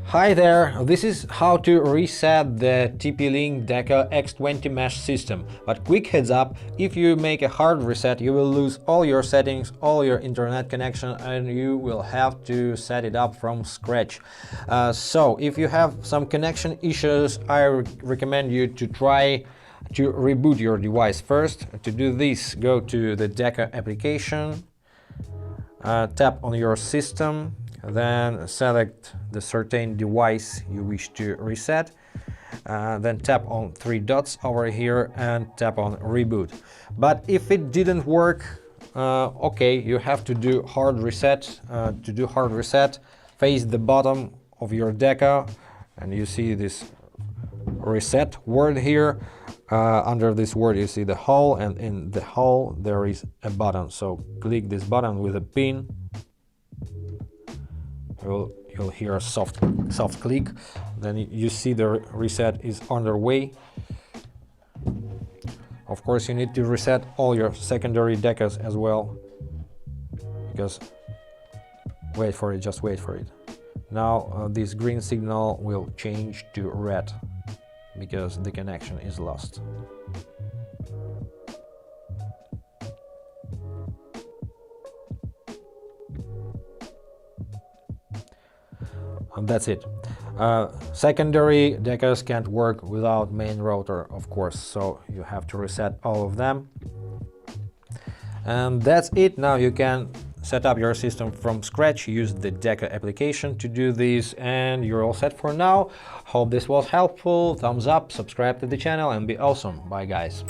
Hi there, this is how to reset the TP Link Deco X20 mesh system. But quick heads up, if you make a hard reset, you will lose all your settings, all your internet connection, and you will have to set it up from scratch. So if you have some connection issues, I recommend you to try to reboot your device first. To do this, go to the Deco application, tap on your system, then select the certain device you wish to reset, then tap on three dots over here and tap on reboot. But if it didn't work, okay, you have to do hard reset. To do hard reset, face the bottom of your Deco and you see this reset word here. Under this word you see the hole, and in the hole there is a button, so click this button with a pin. You'll hear a soft click, then you see the reset is underway. Of course you need to reset all your secondary decos as well, because wait for it, just wait for it. Now this green signal will change to red because the connection is lost. And that's it. Secondary decos can't work without main router, of course, so you have to reset all of them. And that's it. Now you can set up your system from scratch. Use the Deco application to do this, and you're all set for now. Hope this was helpful. Thumbs up, subscribe to the channel, and be awesome. Bye guys.